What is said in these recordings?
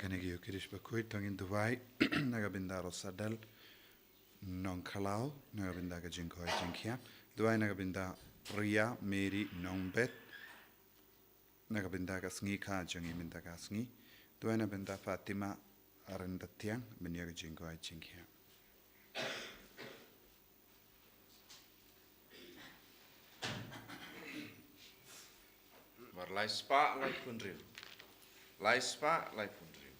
kanegi kirish Bakhuid tangin Dubai nagabinda rosadal non kalau nagabinda ka jingkoi jingkia Dubai nagabinda Ria Mary Nombet nagabinda ka Sngi ka jangi minda ka Sngi Dubai nagabinda Fatima Arandatiang binyaga jingkoi jingkia Lai spa lai punrim. Lai spa lai punrim.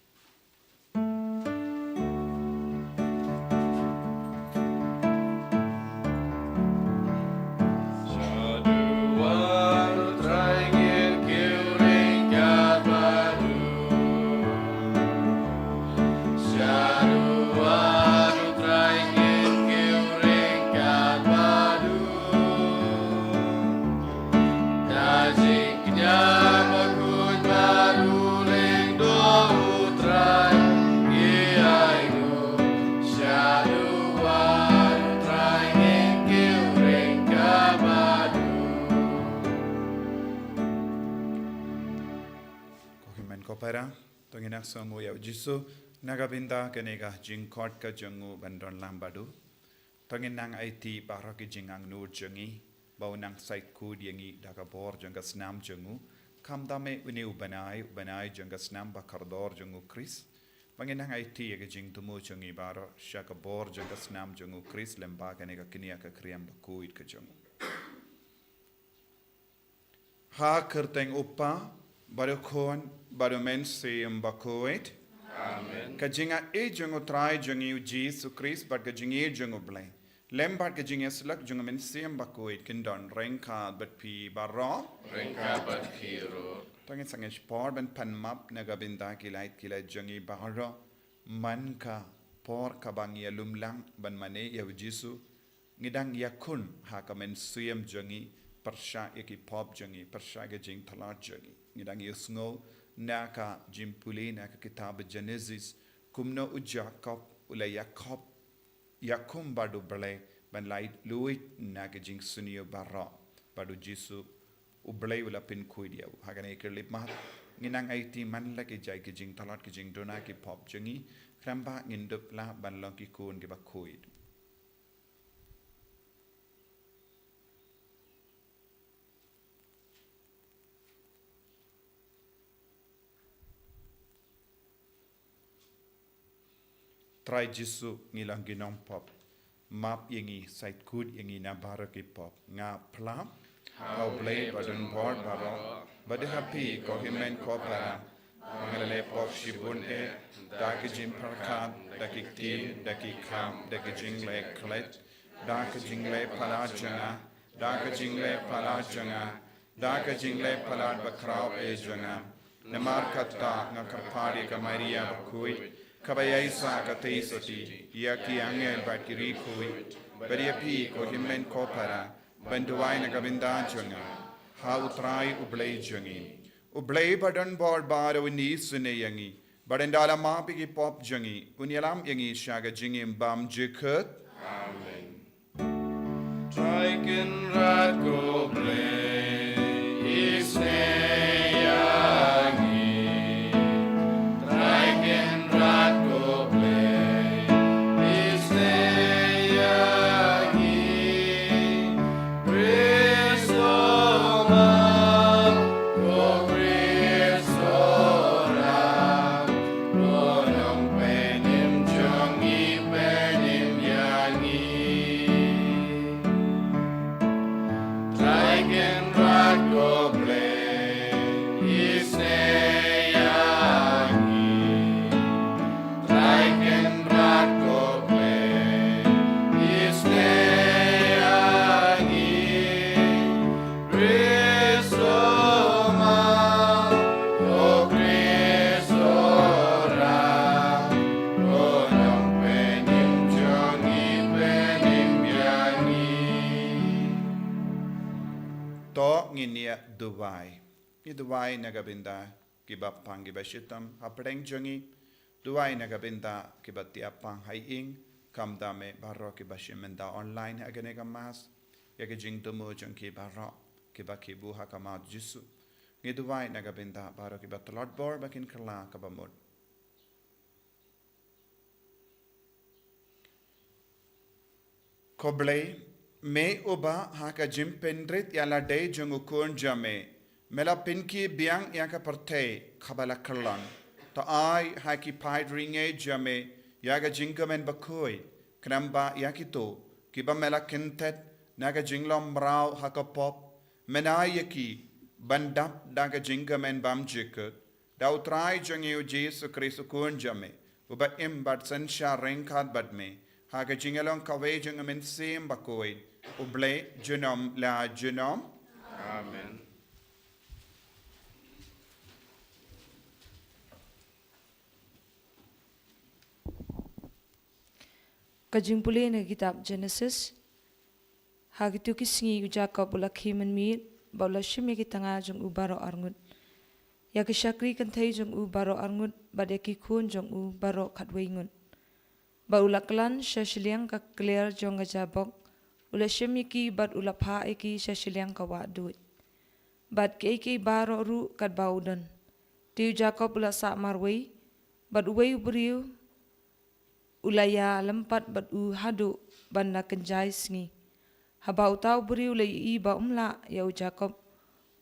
Tonginak songo ya jisu nagabinda kenega jingkot ka jengu bandon lambadu tonginang IT baraki jingang nur jengi baunang site kud yengi daga bor jenga snam jengu kamdame uni ubanai jenga snam bakardor jengu Chris banginang IT yega jing tumu jengi baro shaka bor jenga snam jengu Chris lemba kenega kinia ka kriam Bakhuid ka jengu ha kerteng upa baru kon baru mensi Bakhuid. Amen. Kajinga jengo try jengi Jesus Christ but kajingi jengo blay. Lembat kajinga selak jengo mensi Bakhuid kindon rengka but pi baro. Rengka but pi ro. Tangin sange sport ben panmap nagabinda kilait jengi baro manka por kabangi lumlang ban mane ya Jesus ngidang yakun ha kamensi jengi persha eki pop jengi persha kajing thalat jengi ngidang yusngo naka jimpuli naka kitab Genesis kumno ujakop ula yakum badu bale ban lait luit naka jing sunio barra badu jisu ublay ula pin kuidia hagane kerlip mat nginang IT man la ke jai ke jing talat ke jing dona ke pop jengi kramba ngindup la ban long ki kun ke Bakhuid try jisu ngilang ginong pop map yengi site kud yengi na baraki pop nga plam how blay badun board baro bade happy ko himen ko para ngale pop shibun e dak jim parkam daki tin daki kam daki jingle klet dak jingle pala janga dak jingle pala janga dak jingle pala bakrao e janga namar katta nga kapari ka Maria Bakhuid Kabayaisa kataisoti yaki angel bakiri kui bariapi ko himmen ko para banduai na gabinda jonga ha utrai ublay jongi ublay badan bor bar uni sune yangi badandala mapi ki pop jongi unyalam yangi shaga jingim bam jikut amen Traiken radgo blay isne Dubai nagabinda kibapang gibashitam hapdeng jongi Dubai nagabinda kibatiapang haying kamdame barro kibashimenda online aganega mas yakajing tumu jongi barro kibakibu hakama jisu Ngiduvai nagabinda baro kibatalot bor bakin kala kabamod. Koble, me uba haka jimpendrit yala day jungukun jame, mela pinki biang yaka parte kabala kerlan, ta ai haki paid ringe jame, yaga jingamen bakhuid, knamba yakito, kiba mela kintet, naga jinglom rao haka pop, menayaki, bandap daga jingamen bam jikut, dautrai jangyu Jesu Kristu kun jame, uba imbat sensha renkad badme, haga jingalong kawe jangamen sim Bakhuid, uble junom la junom. Amen. Kajing puli na kitab Genesis, hagitu Sngi Jacob ula khiman mir, baula shimi kitanga jong ubaro arngut. Ya kishakri kantai jong ubaro arngut, badeki kun jong ubaro katwingun. Baula klan shashiliang ka clear jong gajabok, ula shimi ki bad ula pa eki shashiliang ka waduit. Bad ki baro ru kat baudan. Tiu Jacob ula sa marway, bad uway uberiu, ulaya lempat bad hadu banda kenjai Sngi. Habau tau beri ulai ba umla ya Jacob.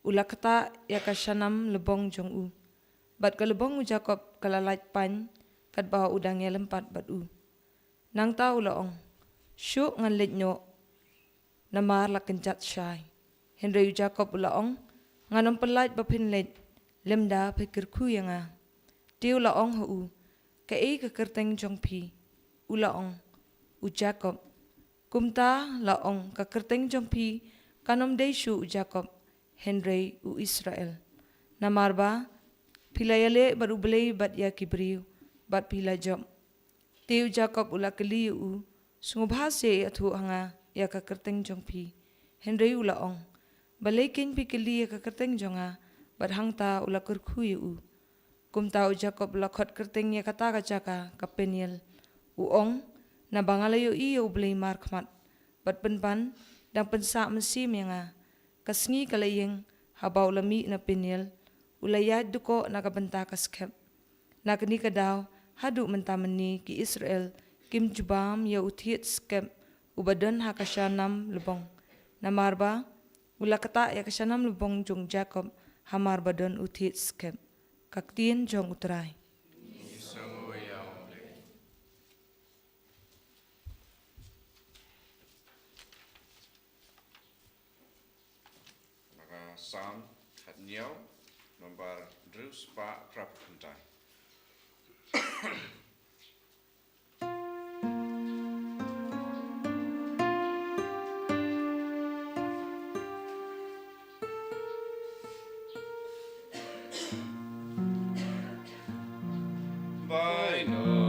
Ula kata ya kasyanam lebong jong Bad ka lebong Jacob kalalait pan kat bawa udang ya lempat bad Nang tau laong. Syuk ngan letnyo. Namar la kenjat syai. Henry Jacob laong. Nganom pelait bapin let. Lemda pikirku yang Tiu laong hu. Kei kekerteng jong pi. Ulaong, Jacob. Kumta laong kakerteng jompi kanom deishu Jacob, Henry Israel. Namarba, pilayale baru belai bat ya kibriu, bat pila jom. Tiu Jacob ula keli sungubhase atu hanga ya kakerteng jompi, Henry ulaong. Balikin pikeli ya kakerteng jonga, bat hangta ula kurkuyu Kumta Jacob ula kot kerteng ya kata kacaka kapeniel. Uong na bangalayo iyo blay markmat bat penpan dang pensa mesim yang kasngi kalayeng habaw lami na pinil ulayad duko nakabenta kaskep nakani kadaw hadu mentamani ki Israel kim jubam ya uthit skep ubadan hakasyanam lebong namarba ula kata ya kasyanam lebong jong Jacob hamar badan uthit skep kaktin jong utray. Psalm Taïew nomor 2 prap kuntai. By no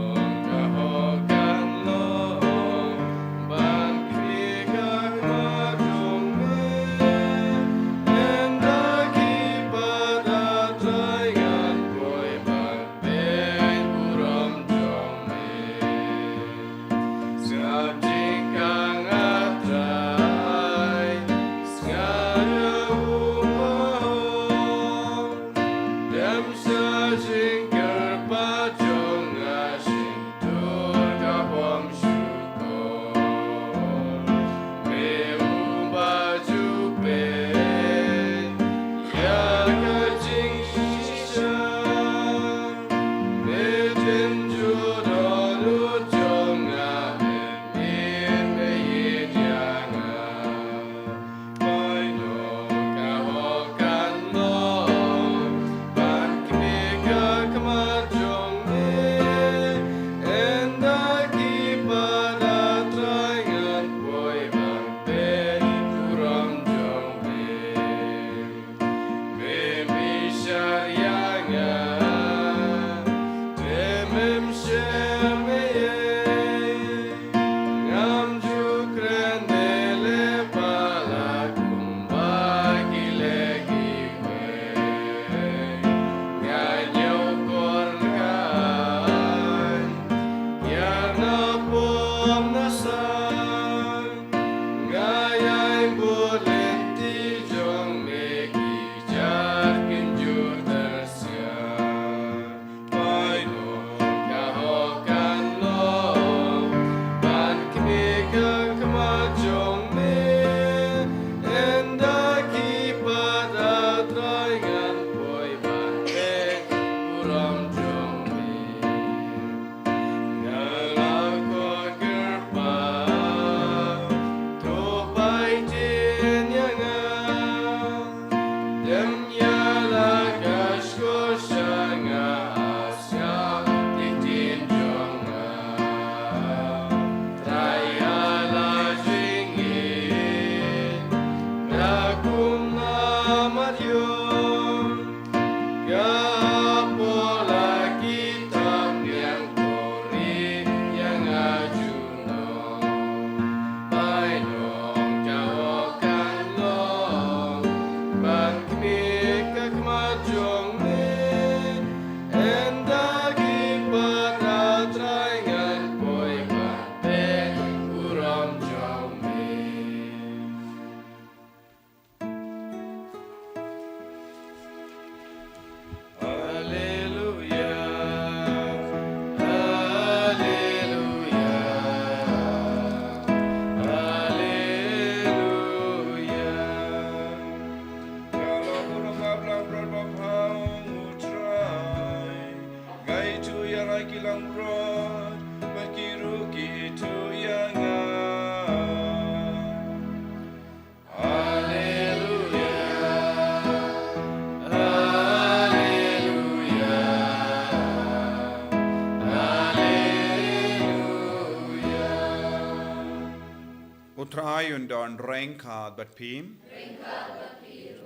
Utray undon rengkad bat pim.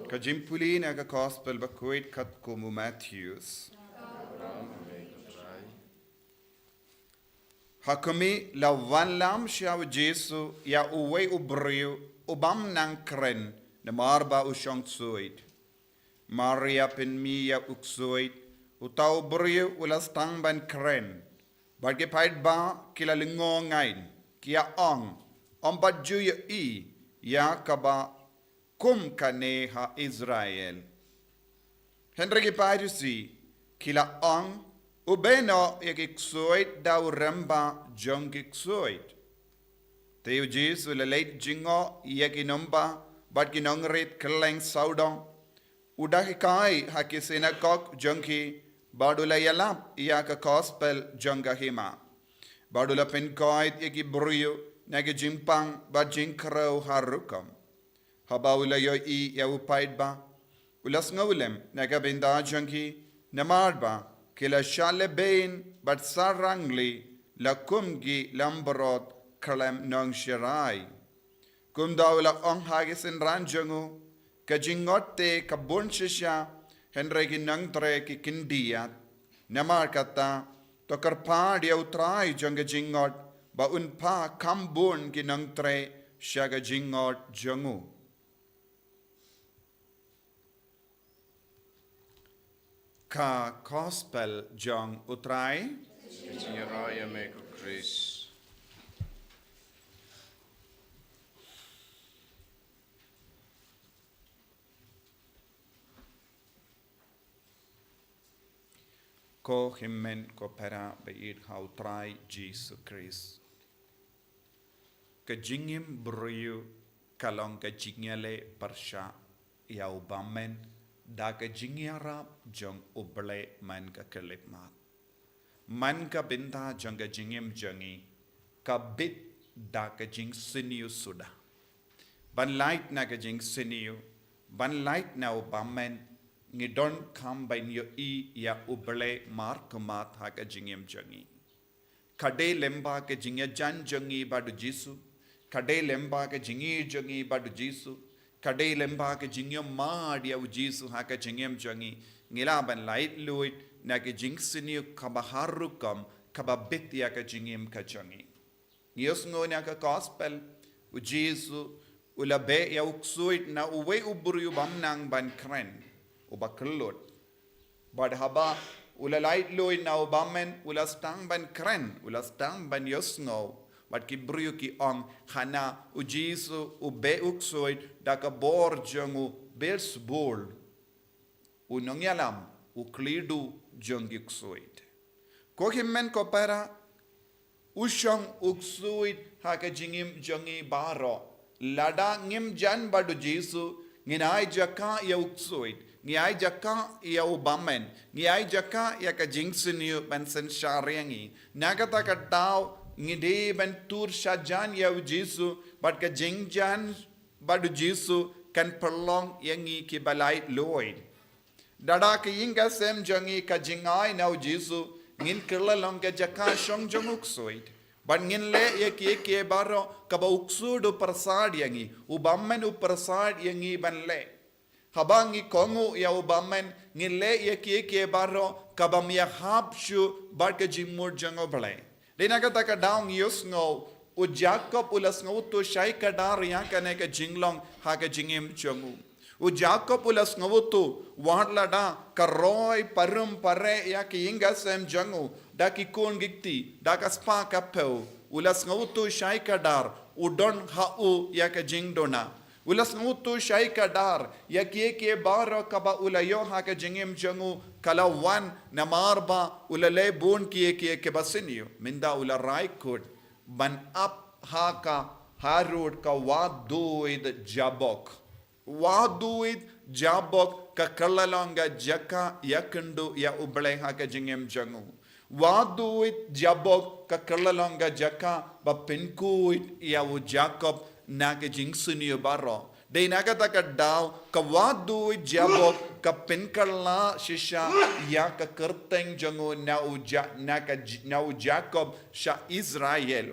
Ka jimpuli na ka gospel Bakhuid kat kumu Matthews. Hakumi la wanlam siya Jesu ya uwe ubriu ubam nang kren na marba usyong tsuid. Maria pen mi ya uksuid utaw briu ulas tang ban kren. Barge paid ba kila lingongain kia ong ombadju ya ya kaba kum kaneha Israel. Henry gipaidu si kila ong ubeno yakiksuit daw ramba jong kiksuit. Taïew Jesu la late jingo yakinomba bat kinongrit keleng saudong. Udahikai haki sinagog jongki badula yalap yaka gospel jongahima. Badula penkoit yaki bruyo nagi jimpang bat jinkrau harukam. Habaula yo ya upaid ba. Ulas ngawlem naga binda jongki namarba kila shale bain bat sarangli la kumgi lambarot kalem nong shirai. Kum daula ong hagisin ranjongu ka jingote ka bunshisha henre ki nang tre ki kindiat namar kata to karpa dia utrai jonga jingot ba unpa kambun ki nang tre shaga jingot jongu. Ka gospel jong utrai Raya meko Chris. ko himmen ko pera beid hau trai Jesus Christ. Ka jingim briu kalong ka jingyale parsha yau bamen da ka jingyara jong uble man ka kelip mat. Man ka binta jong ka jingim jongi ka bit da ka jing siniu suda. Ban light na ka jing siniu, ban light na ubamen ngidon kam bain yo ya uble mar kumat ha ka jingim jongi. Kade lemba ka jingya jan jongi badu Jesu, kade lemba ka jingi jongi badu Jesu, kade lemba ka jingyo ma dia Jesu ha ka jingim jongi ngila ban light luit na ka jing siniu kabaharukam kababit ya ka jingim ka jongi. Ngiyos ngo na ka gospel u Jesu ulabe ya uksuit na uwe uburu bamnang ban kren ubakelot bad haba ula light loy na ubamen ula stang ban kren ula stang ban yosngo bad ki brio ki ong khana u Jesu ube uksuit da ka bor jongu belsbol u nongyalam u klidu jongi uksuit ko himmen ko para ushong uksuit ha ka jingim jongi baro lada ngim jan badu Jesu nginai jaka ya uksuit ngiai jaka ya ubamen ngiai jaka ya ka jingsiniu ban sen syariangi nagata ka tau ngide ban tur shajan ya Jesu bat ka jingjan badu Jesu kan perlong yangi ki balai loid dada ka yinga sem jangi ka jingai na Jesu ngin kerlalong ka jaka shong jonguk soit ban ngin le ya ki baro ka ba uksudu persad yangi ubamen u persad yangi ban le habangi kongu ya ubamen ngile ya ki baro kabam ya hapshu barka jimur jango bale dena kata ka daung yusngo u Jacob ulas ngo to shai ka dar ya kane ka jinglong ha ka jingim chongu u Jacob ulas ngo to wadla da ka roy parum pare ya ki inga sem jangu da ki kun gikti da ka spa ka peu ulas ngo to shai ka dar u don ha u ya ka jingdona ulas ngutu shai kadar ya ke baro kaba ulayo ha ka jingim jangu kala wan namarba ulale bon ke basiniyo minda ula rai kod ban up ha ka harud ka waduid jabok ka kalalanga jaka yakundu ya uble ha ka jingim jangu waduid jabok ka kalalanga jaka ba pinkuid ya u Jacob naga jingsuniyo baro de naga taka daw ka wadu jabok ka pinkala shisha ya ka kerteng jango na u Jacob sha Israel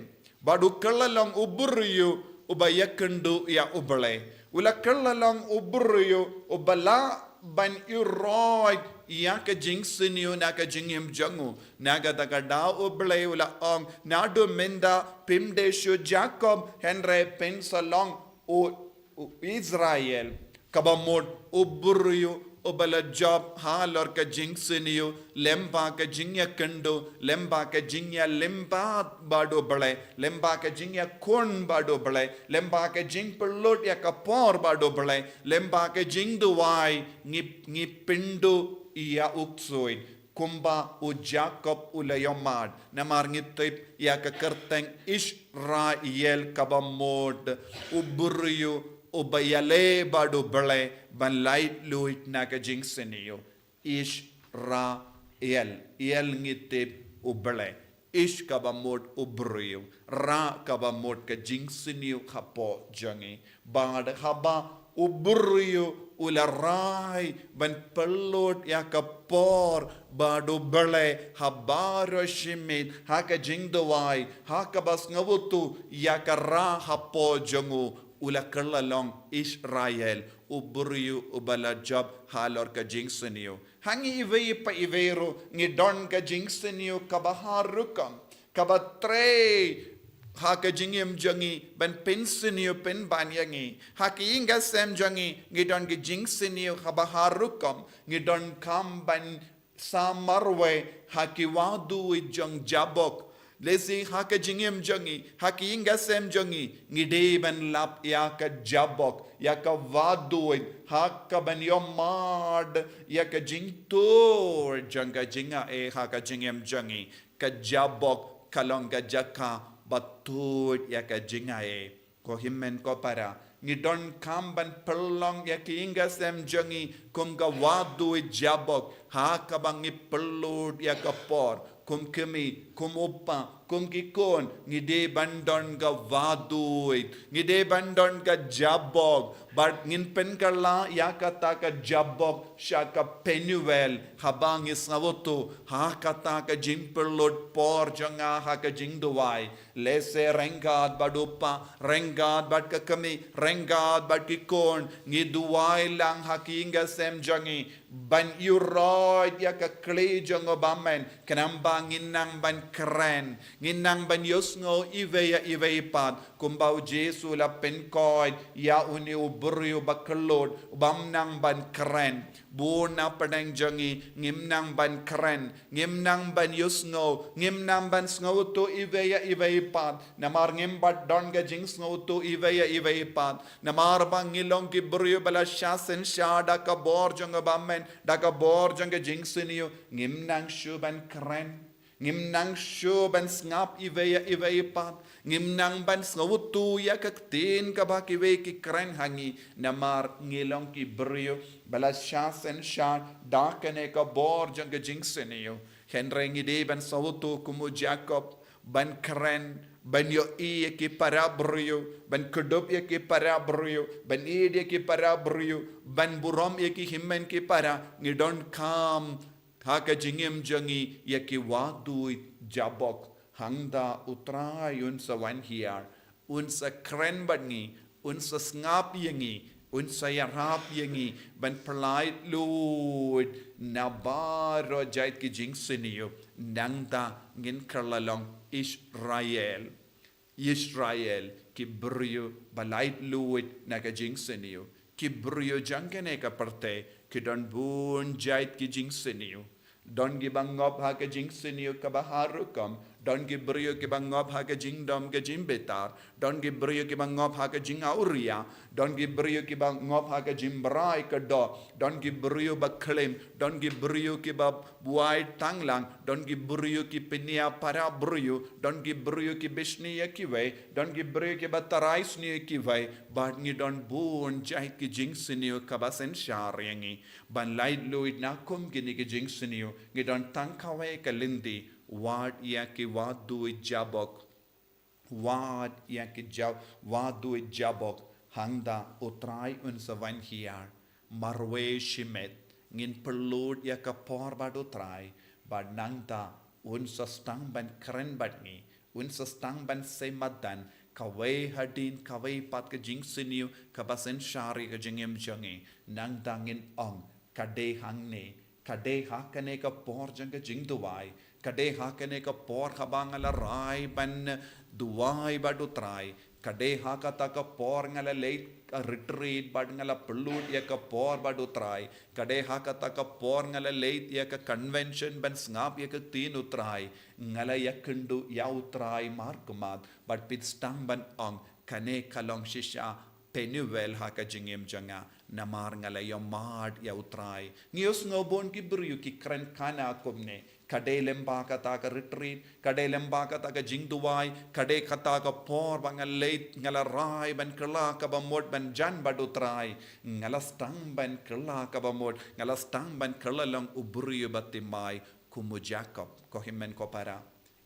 badu kalalong uburiyo ubayakendu ya ubale. Ula kerlalong ubruyo ubala ban iroy ya ka jingsiniyo na ka jingim jangu naga dagada ubale ula ong nado menda pimdesho Jacob henre pensalong o Israel kabamod ubruyo ubala job halor ka jingsiniyo lemba ka jingya kendo lemba ka jingya lemba bado bale lemba ka jingya kon bado bale lemba ka jing perlot ya ka por bado bale lemba ka jing duwai ngi pindo iya uksoy kumba u Jacob ulayomad namar ngitip ya ka kerteng Israel kabamod ubruyo ubayale bado bale ban light luit na ka jingsiniyo Israel ngitip ubale kabamod ubruyo ra kabamod ka jingsiniyo kapo jangi bad haba ubruyo ularai ban pelot ya kapor bado bale habaro shimit haka jingdawai haka bas ngabutu ya kara hapo jangu ula kerlalong Israel uburiyo ubala job halor ka jingsiniyo hangi ivei pa ivero ngidon ka jingsiniyo kabaharukam kabatre haka jingim jangi ban pensiniyo pen banyangi haki inga sem jangi ngidon ka jingsiniyo kabaharukam ngidon kam ban samarwe haki wadu jang jabok Lesi haka jingim jangi, haki inga sem jangi, ngide ban lap ya ka jabok, ya ka vaduin, haka ban yomad, ya ka jingtor, janga jinga haka jingim jangi, ka jabok, kalonga jaka, batut ya ka jinga ko himmen ko para, ngidon kamban perlong ya ki inga sem jangi, kum ka vaduin jabok, haka bangi pelud ya ka por, kum kemi, kum upa, kum kikon, ngide bandon ka vaduit, ngide bandon ka jabog, but ngin pen kala yakata ka jabog, siya ka penuel, habang isnawuto, hakata ka jimperlod por, janga haka jingduway, lese rengad badupa, rengad bad ka kami, rengad bad kikon, ngiduway lang hakinga sem jangi, ban yuroid ya ka kli jango bamen, kanamba nginang ban keren, nginang ban yosngo iveya iveipat, kumbau Jesu la penkoid, ya uni uburyo bakalod, bamnang ban keren, Buna padang jangi, ngimnang ban keren, ngimnang ban yusno, ngimnang ban sngo to iveya iveipat, namar ngimbat don ga jing sngo to iveya iveipat, namar bang ngilong ki buryo bala shasen sha da ka bor jang bamen, da ka bor jang ga jing sinyo, ngimnang shu ban keren, ngimnang shu ban snap iveya iveipat, ngimnang ban sngo ya kaktin ka ba ki ve ki keren hangi, namar ngilong ki buryo bala shasen sha dakane ka bor jang ga jing sinyo, henrengi de ban sautu kumu Jacob ban keren, ban yo i ki parabrio, ban kudup ye ki parabrio, ban id ye ki parabrio, ban burom ye ki himmen ki para, ngidon kam haka jingim jangi ye ki wadu jabok, hangda utray unsa wan hiar, unsa keren bangi, unsa ngap yengi, unsa yarap yengi, ban perlait lud, nabaro jait ki jing siniyo, nangda ngin kerlalong Israel ki brio balait luit na ka jing siniyo, ki brio jangkane ka parte, ki don bun jait ki jing siniyo, don gibangop ha ka jing siniyo ka baharukam, don gibrio ki bangop ha ka jing dom ka jing betar, don gibrio ki bangop ha ka jing auria, don gibrio ki bangop ha ka jing brai ka do, don gibrio ba klim, don gibrio ki ba buai tanglang, don gibrio ki pinia para brio, don gibrio ki bisniya ki way, don gibrio ki ba tarais ni ki way, bad ni don bun jai ki jing siniyo ka ba sen sharyangi, ban light luid na kum gini ki jing siniyo, ni don tangkawe ka lindi, wad ya ki wadu jabok, wad ya ki wadu jabok, hangda utray unsa van hiar, marwe shimet, ngin perlud ya ka por bad utray, bad nangda unsa stang ban keren bad ni, unsa stang ban semadan, kawai hadin kawai pat ka jing siniu ka basen shari ka jingem jangi nang dangin ong kade hangne kade hakane ka por jang ka jing duwai kade hakane ka por kabangala rai ban duwai badu trai kade hakata ka por ngala late retreat bad ngala pelut ya ka por badu trai kade hakata ka por ngala late ya ka convention ban ngap ya ka tin utrai ngala yakundu ya utrai markumat but pit stang ban ong kane kalong shisha penuvel haka jingem janga namar ngala ya mad ya utrai ngios ngobon ki bru ki kran kana komne kade lemba kata ka retreat kade lemba kata ka jingduwai kade kata ka por bangal late ngala rai ban kala ka bamod ban jan badu trai ngala stang ban kala ka bamod ngala stang ban kala lang ubru batimai kumu jacob ko himmen ko para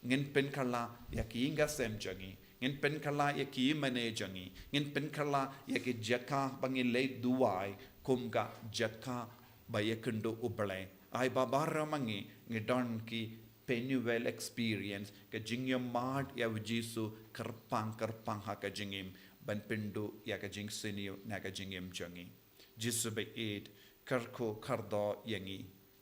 ngin pen kala ya ki inga sem jangi ngin pen kala ya ki mane jangi ngin pen kala ya ki jaka bangi late duwai kumga jaka bayakendo uble ai babara mangi ngidon ki penuvel experience ka jingyo mad ya jisu karpang ha ka jingim ban pindu ya ka jing sinio na ka jingim jangi jisu be it karko kardo yangi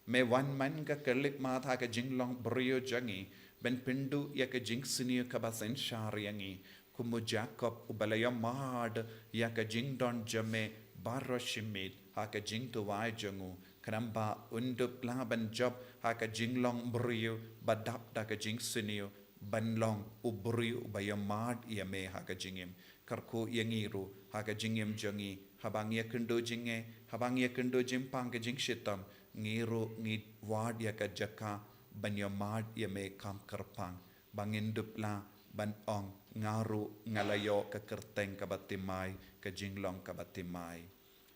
me wan man ka kerlik ma tha ka jinglong brio jangi ban pindu ya ka jing sinio ka basen shar yangi kumu jacob ubalaya mad ya ka jing don jame barro shimit ha ka jing tu wai jangu kanamba undup laban job haka jinglong brio badap daka jing sinio banlong ubrio bayamad yame haka jingim karko yangiru haka jingim jangi habang yakundo jinge habang yakundo jimpang ka jing shitam ngiru ngid wad yaka jaka banyamad yame kam karpang bangindup la ban ong ngaru ngalayo ka kerteng ka batimai ka jinglong ka batimai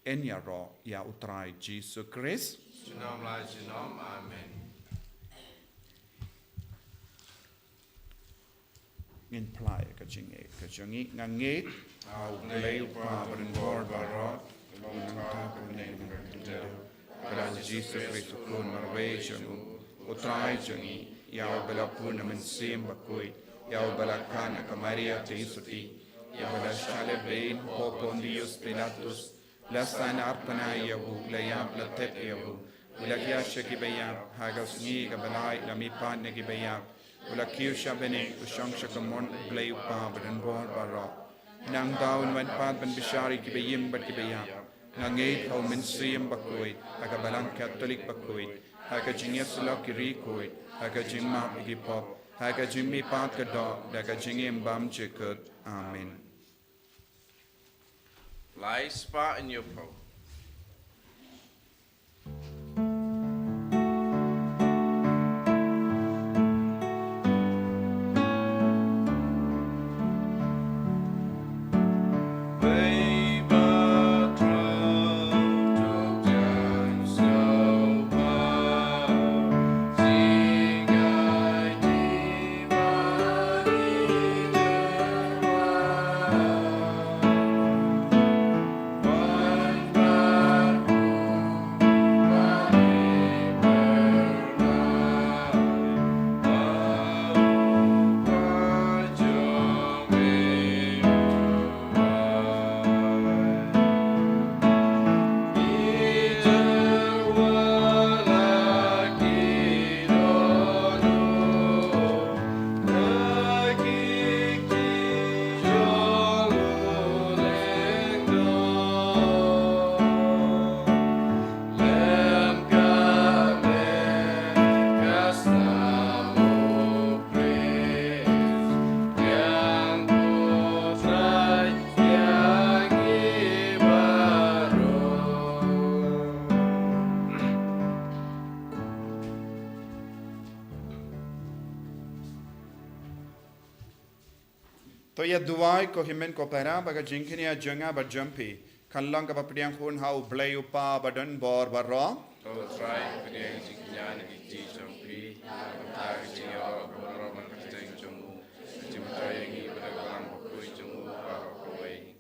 Enya ro ya utrai Jesus Christ. Shalom lai shalom. Amen. Ngin plai ka jinge ka jangi nganget au play pa brin bor barot long ta ka ne ngado. Kala Jesus Christ kun marwe jangu utrai jangi ya bela puna men sim Bakhuid ya bela kana ka Maria teisuti ya bela shale bein popondius Pilatus la sana arpana yahu la yab la tep yahu la kiyasha ki bayab haga Sngi ka balai la mi pan ne ki bayab la kiyusha bene ushang shakamon blay pa badan bor baro nang daun wan pan ban bishari ki bayim bat ki bayab ngait hau min siyam Bakhuid haga balang Catholic Bakhuid haga jingyas la ki rikoid haga jingma ki pop haga jimmi pat ka do daga jingem bam chekut amen. Lie spot in your po. To ya duai ko himen ko para baga jinkini ya janga ba jampi kallang ka papriang hun hau blay upa badan bor barro To try pagayang sikyan iti jampi matag siyo boro magkateng jamu jimtayang ibadagang Bakhuid jamu para kaway.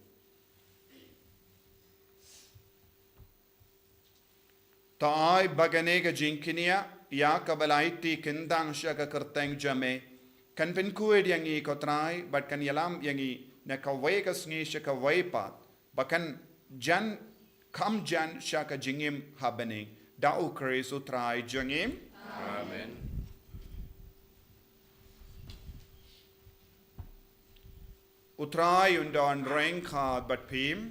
Taai bagane ka jinkinia ya kabalaiti kindang siya ka kerteng jame kan penkuid yangi ko trai but kan yalam yangi na kawai ka sngi shaka wai pat bakan jan kam jan shaka jingim habening da ukris utrai jingim Amen. utrai undan rengka bat pim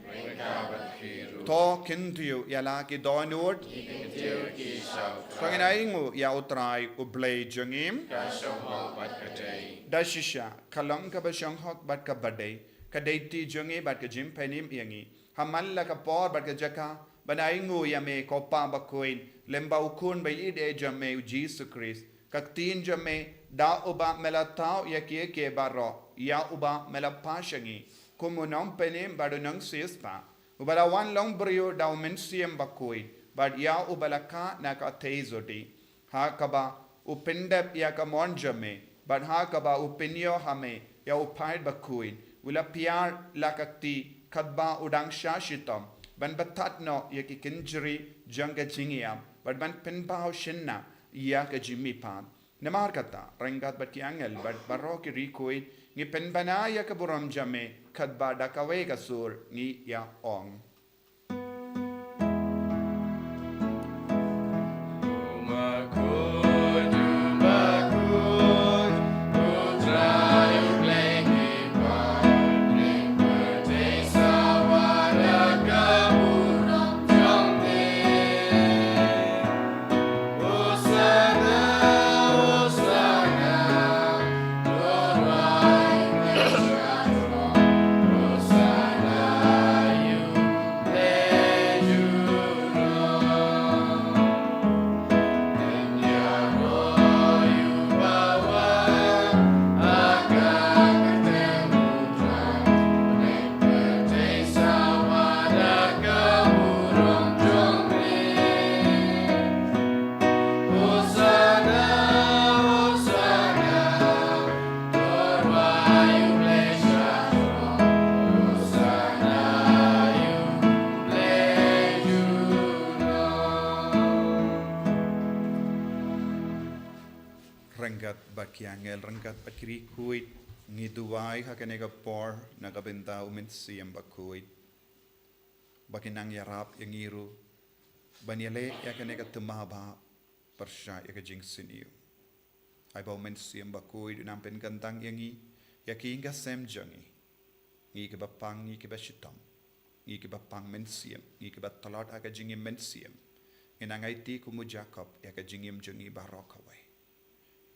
to kintiu yala ki donord panginai ya utrai ublay jingim dashisha kalang ka basyang hok bat ka badai kadaiti jungi bat ka jim penim yangi hamalla ka por bat ka jaka banai ya me ko pa Bakhuid lemba ukun ba ide jame Jesus Christ kaktin jame da uba melatau ya ke baro ya uba melapashangi kumunam penim badunang sispa ubala wan long brio da mensiam Bakhuid but ya ubalaka na ka teizodi ha kaba upendap ya ka monjame but ha kaba upinyo hame ya upaid Bakhuid ula piar lakakti kadba udang shashitam ban batat no ya ki kinjri janga jingiam but ban pinbao shinna ya ka jimmi pan namar kata rengat bat ki angel but baro ki rikoid ni penbana ya ka buram jame kadba dakawe ka sur ni ya ong Angel rangkat pakiri kuit ngiduwai hakanega por nagabenta umensiam Bakhuid bakinang yarap yang iru banyale yakanega tumaba persya yakajing siniu ai ba umensiam Bakhuid nampen kantang yangi yakinga sem jangi ngi ke bapang ngi ke bashitam ngi ke bapang mensiam ngi ke batalat akajing mensiam ngenangai ti kumu Jacob yakajing jangi barokawai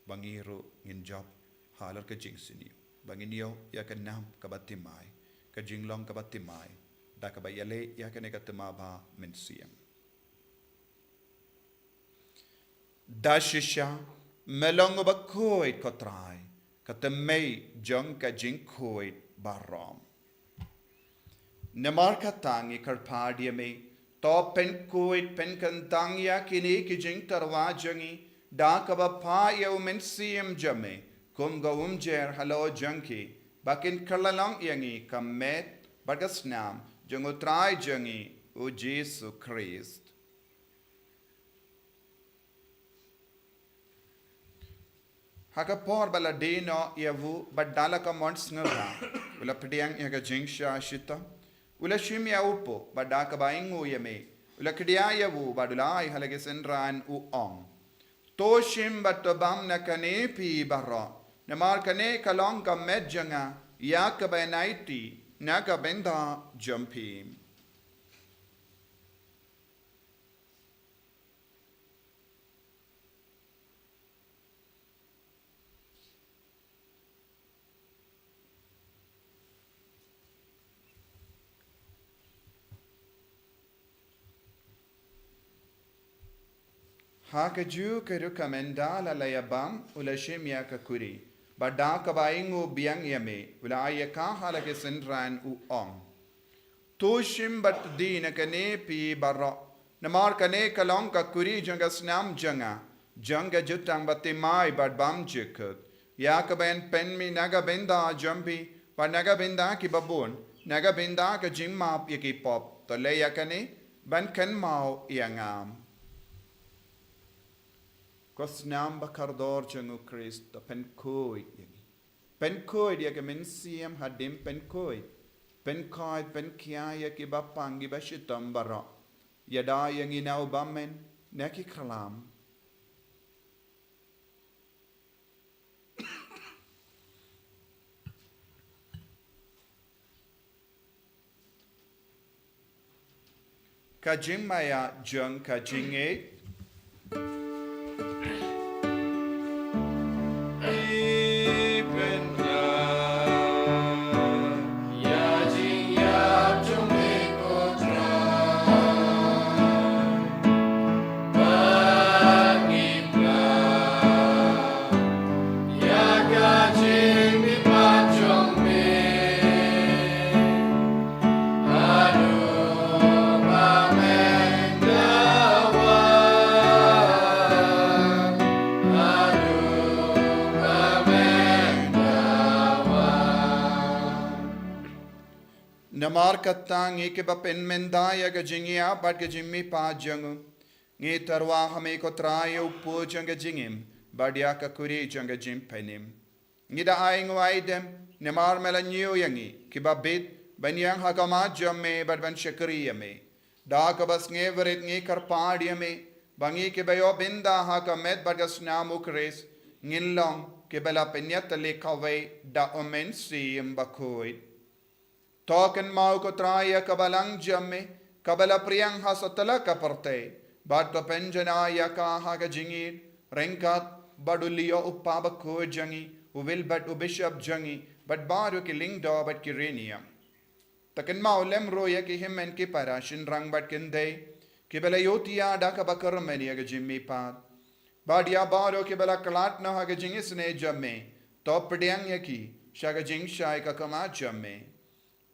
bangiru ngin job halar ka jing siniu banginio ya ka nam ka batimai ka jinglong ka batimai da ka bayale ya ka ne ka temaba mensiam dashisha melong Bakhuid kotrai ka temei jong ka jing Bakhuid barom nemar ka tangi karpadia me to pen Bakhuid pen kantang ya kini ki jing tarwa jangi da kaba pa ya umensiam jame kum ga umjer halo junkie bakin kalalang yangi kamet bagasnam jungutrai jangi o Jesus Christ hakapor bala dino yavu badala ka mons ngara ula pediang yaga jingsha shita ula shimya upo badaka baingu yame ula kidia yavu badulai halage senran u ong Toshim batobam na kane pi barra. Namar kane kalong ka medjanga ya ka benaiti na ka benda jumpim. Hakaju kerukamenda la layabam ulashim ya kakuri. Bada kabaingu biang yame ula ayaka halake senran u ong. Tushim bat di na kane pi barra. Namar kane kalong kakuri janga snam janga. Janga jutang batimai bad bam jikut. Ya kabain penmi naga benda jampi. Ba naga benda ki babun. Naga benda ka jingmap yaki pop. To le yakane ban kan mau yangam. Kosnam bakardor jangu Christ pen koi yangi pen koi dia ke men siam hadim pen koi pen kai pen kia ya ki bapang ki bashitam bara yada yang inau bamen neki kalam kajing maya jeng kajing Namar katang ke bapen mendaya ga jingia bat ga jimmi pa jangu ngi tarwa hame ko trayo pu janga jingim badia ka kuri janga jim penim ngi da aing waidem namar melanyo yangi ke babit banyang hakama jamme bat ban shakriya me da ka bas nge verit ngi karpadiya me bangi ke bayo binda hakamet bat ga snamu kres ngilong ke bela penyat le kawe da omen sim Bakhuid Token mau ko traya kabalang jamme kabala priyang hasatala kaparte bato penjana ya ka haga jingir renkat badulio upaba ko jangi uwil bat ubishab jangi bat baru ki lingdo bat ki renia taken mau lem roya ki himmen ki parashin rang bat kinde ki bela yotia da ka bakar meni ga jimmi pat badia baru ki bela kalat na haga jingis ne jamme top pediang ya ki shaga jing shai ka kama jamme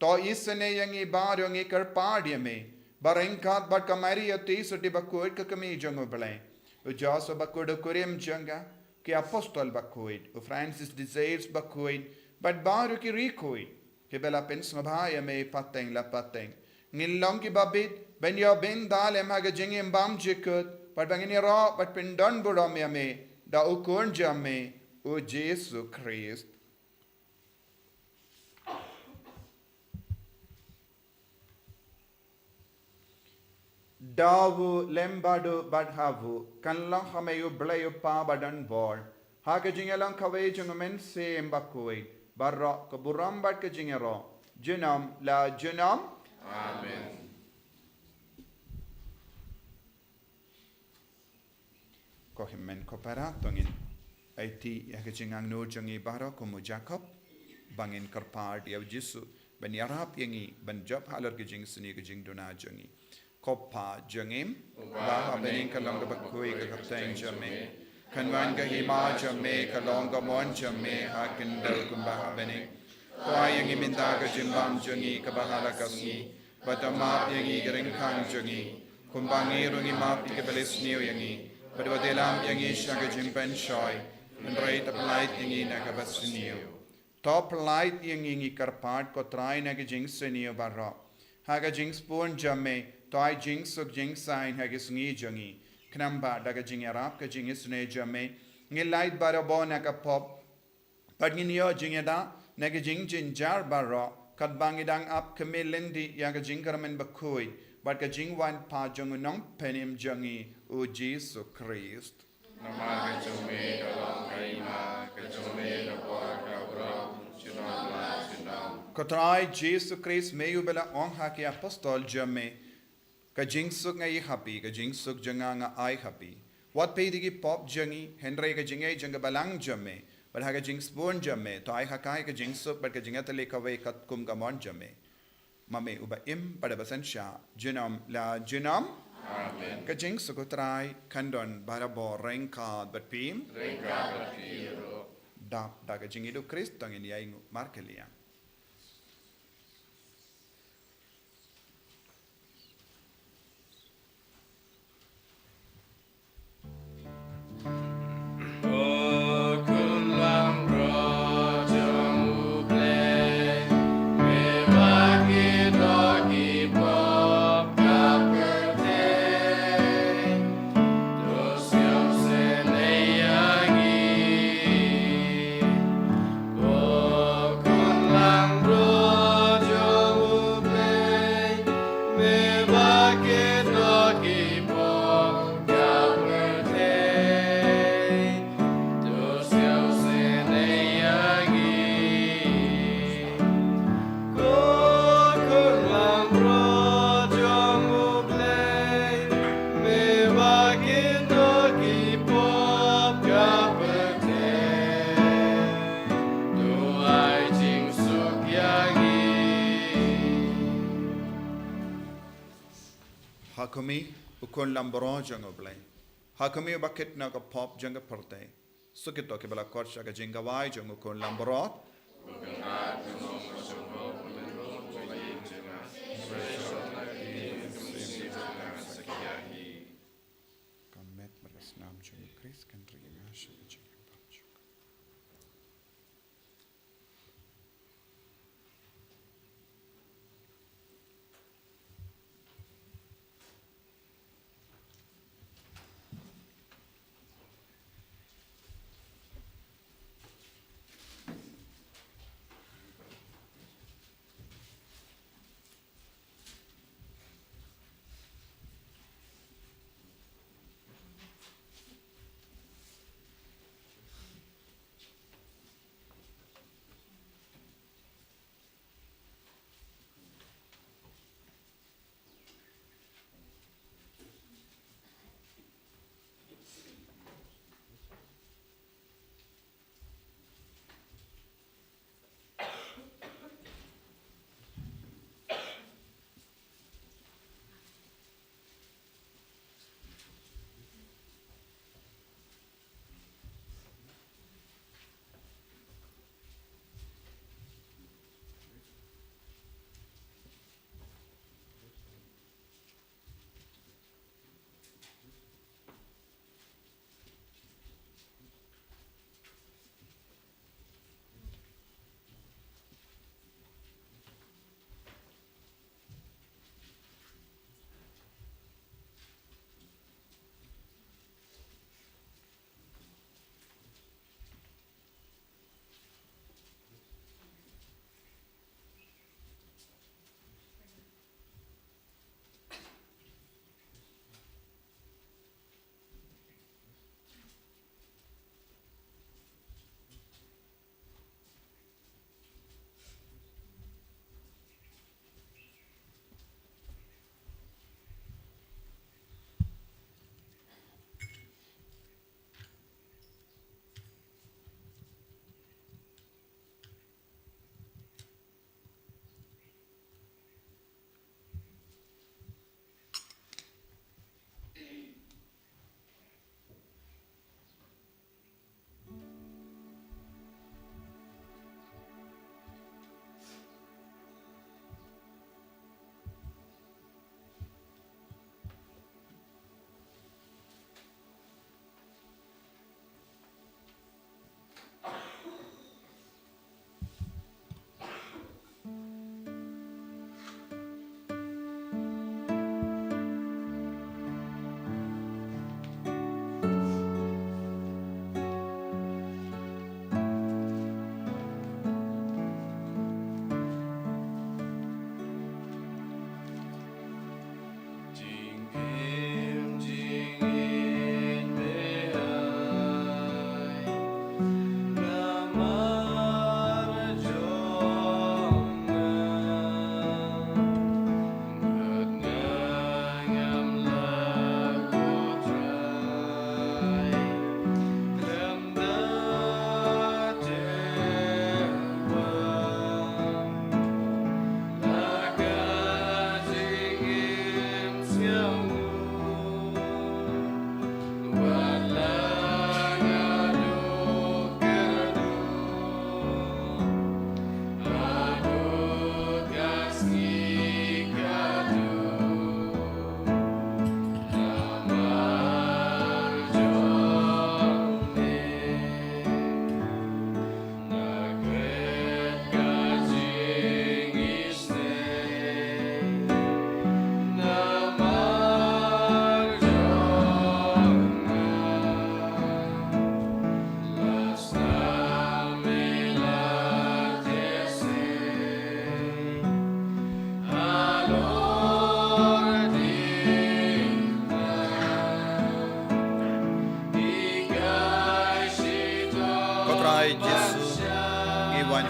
To isne yangi bar yangi kar padia me barenkat bat kamari ati soti Bakhuid ka kami jango bale u jaso Bakhuid kurim janga ke apostol Bakhuid u Francis desires Bakhuid but baru ki rikoid ke bela pen smabhaya me pateng la pateng ngilong ki babit ben yo ben dal emaga jingim bam jikut but bangini ro but pen don buram ya me da u kon jamme u Jesu Christ Davu lembadu badhavu kanlang hameyu blayu pa badan bor haka jingelang kawe jungumen se Bakhuid barra kaburam bad ka jingero junam la junam Amen. Ko himmen ko para tongin aiti haka jingang no jangi bara ko mu Jacob bangin karpard yaw Jisu ban yarap yangi ban job halar ka jing sini ka jing dona jangi Kopa jangim baha bening kalong Bakhuid ka kapteng jamme kanwan ka hima jamme kalong ka mon jamme hakin dal kumbaha bening toa yang iminda ka jimbam jangi ka bahala kasni batama yangi garing kang jangi kumbangi rungi map ka belis niyo yangi badwadelam yangi shaga jimpen shoy and right applied yangi na ka basniyo top light yangi karpat ko try na ka jing seniyo barra haga jing spoon jamme Toy jing suk jing sign hagis ngi jangi knamba daga jing arab ka jing isne jamme ngi light barabo na ka pop pad ngi yo jing da naga jing jin jar barro kat bangidang up kamelendi ya ka jing karmen Bakhuid but ka jing wan pa jong nong penim jangi o Jesu Christ Nama kecome dalam kaima kecome dapat kabram sinam Kotrai Jesu Christ meyu bela on haki apostol jamme ka jing suk ngai happy ka jing suk janga nga ai happy what pay digi pop jangi henry ka jingai janga balang jamme but ha ka jing spoon jamme to ai hakai ka jing suk but ka jinga tale ka wei kat kum ka mon jamme mame uba im pada basan sha jinam la jinam Amen. ka jing suk trai kandon barabo renka but pim Rengka berkiro. dap da ka jingi do Christ tangin yai markelia Oh Hakumi ukon lambro jango blay. Hakumi bakit na ka pop janga parte. Sukito ke bala korsha ka jinga wai jango ukon lambro. Kamet meres nam jango Chris country mashu jango.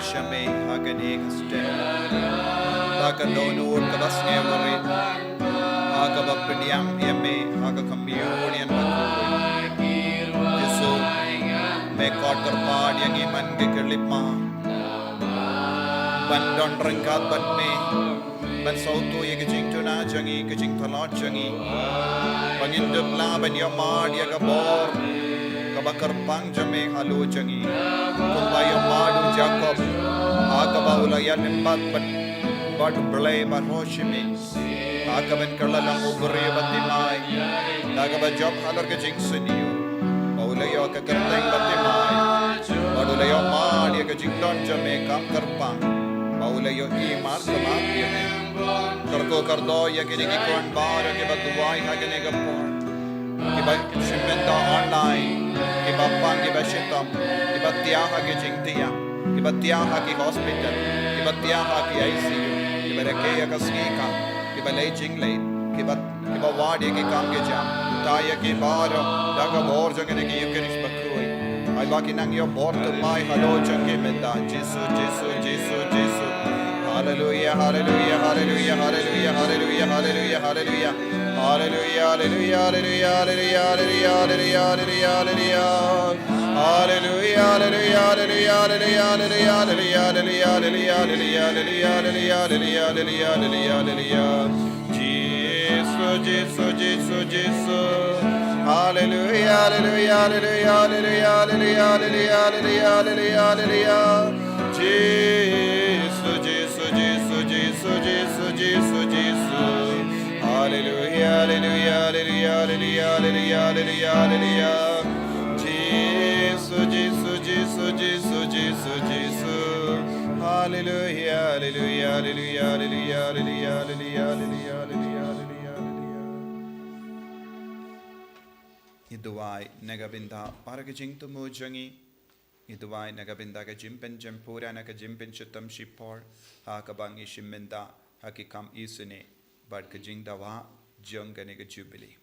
Shame Hagane Kaste Bakadonur Kabasne Warit Hagabapidiam Yame Haga Communion Yesu Mekot Karpad Yangi Man Gekirlipma ban don rengkat ban me ban sautu ye kejing tuna jangi kejing thalot jangi bangin depla ban ya mad ya kabor kabakar pang jame halu jangi kumba ya madu jakob akabaula ya nimbat bat blay bat hoshimi akaben kalalang ubri batimai nagaba job halar kejing senior baulayo kakarteng batimai baulayo mad ya kejing don jame kam karpang baulayo imar kamap yame karko kardo ya kejing ikon bar ke batuai hagene gapon ke ba shimenda online ke bapang ke bashitam ke batia hagejing tia ke batia hagi hospital ke batia hagi ICU ke barake ya kasnika ke balai jinglei ke ba ward ke kam ke jam taya ke baro daga bor jangene ke yukerish bakui ai baki nang yo bor to mai halo jange menda jesu hallelujah hallelujah hallelujah hallelujah hallelujah hallelujah hallelujah hallelujah hallelujah hallelujah hallelujah hallelujah hallelujah hallelujah hallelujah Iduai nagabinda para ke jing tumu jangi iduai nagabinda ke jimpen jempura na ke jimpen chutam shipor ha kabangi shimenda ha ki kam isune bad ke jing dawa jang ke ne ke jubilee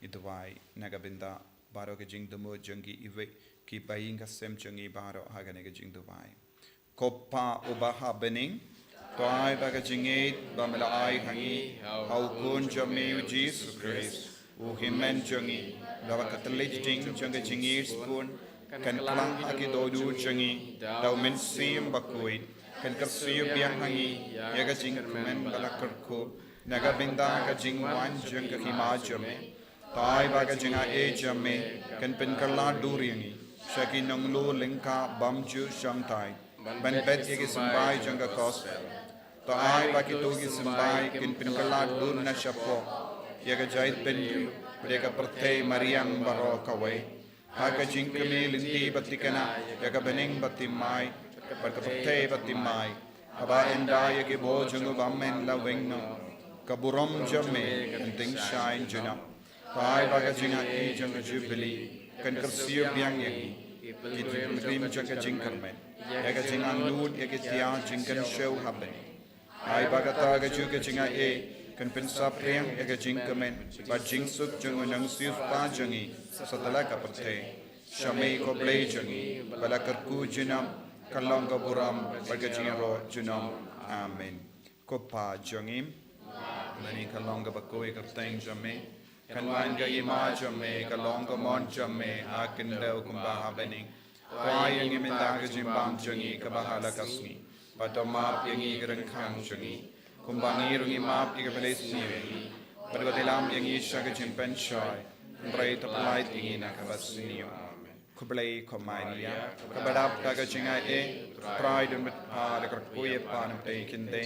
iduai nagabinda baro ke jing tumu jangi iwe ki baing ka sem jangi baro ha ke ne ke jing duai koppa ubaha bening toai ba ke jingit ba mela ai hangi hau kun jami Jesus Christ u himen jangi dawa katelit ding janga jingir spoon kan klang haki dodu jangi daw men sim Bakhuid kan kapsiyo biang hangi yaga jing men balakarko naga binda ka jing wan janga hima jame tai ba ka jinga e jame kan pen kala duriangi shaki nonglu lingka bamju shamtai ban bet yegi simbai janga gospel tai ba ki togi simbai kin pen kala dur na shapo yaga jait penju Mereka pertai Mariam baro kawai, haga jingkami linti batikana, yaga bening batimai, berka pertai batimai, aba enda yagi bo jungu bamen la wengno, kaburom jame kenting shine juna, pai baga jinga e jungu jubilee, kan kersiu biang yagi, krim jaga jingkarmen, yaga jingang lud yagi tia jingkan show happening, ai baga taga juga jinga e. Kan pensa priang ega jingkamen ba jingsuk jung nang sius pa jangi satala ka perte shamei ko blei jangi bala karku jinam kalong ka buram baga jingaro junam amen ko pa jangim mani kalong ka bakoi ka teng jame kan wan ga ima jame kalong ka mon jame akin deu kumba happening wai yang iminda ga jimbam jangi ka bahala kasni patama yangi gerang khang jangi kumbangi rungi map iga beles niwi bergotelam yang isha ke jimpen shoy rai taplai tingi na kabasniyo kublai komainia kabadap daga jinga e pride and with pa de karkuye panam te kinde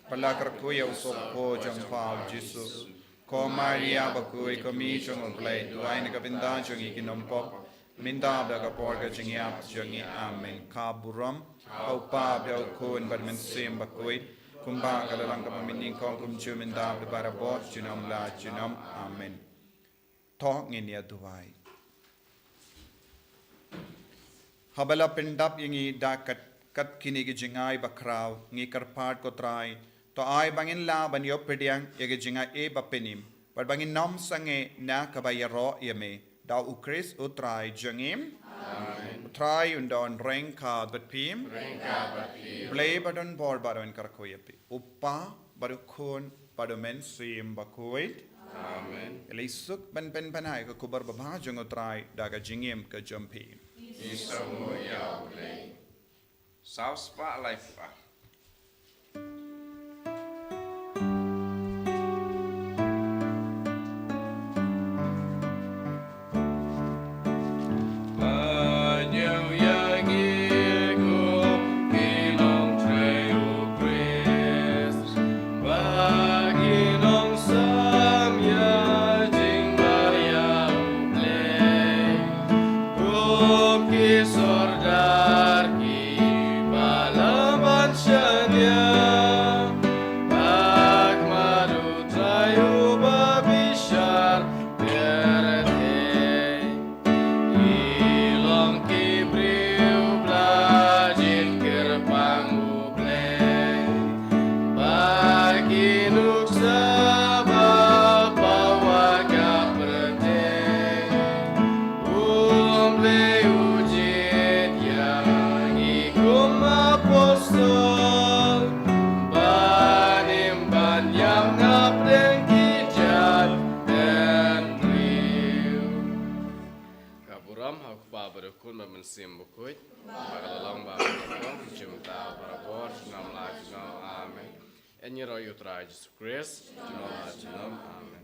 pala karkuye usop po jampa jisu komainia bakui komi chung play duai na kabinda jungi kinompo minda daga porga jingia jungi amen kaburam au pa bel kun badmen sim bakui kumba kalalang kapamining kong kumchu minda para bot junom la junom amen thok nginia duai habala pendap yangi da kat kini gi jingai bakraw ngi karpat ko trai to ai bangin la ban yo pediang yegi jinga e bapenim but bangin nom sange na kabayaro yeme da ukris utrai jangim try undon rengka batpim play badon bor badon karkoyepi uppa badukun badomen sim Bakhuid amen elisuk ban pen panai ko kubar babha jongo try daga jingim ka jumpi isamu ya play south spa life Inuk sabab bawa kaprete Umle ujit yang ikum apostol Banimban yang ngapdeng kijat dan riu Kapuram hak pa berukun memensim Bakhuid Bakalalong bakal jumta barabor nam life nam amen. En je roi utraai Jesus Christ, amen.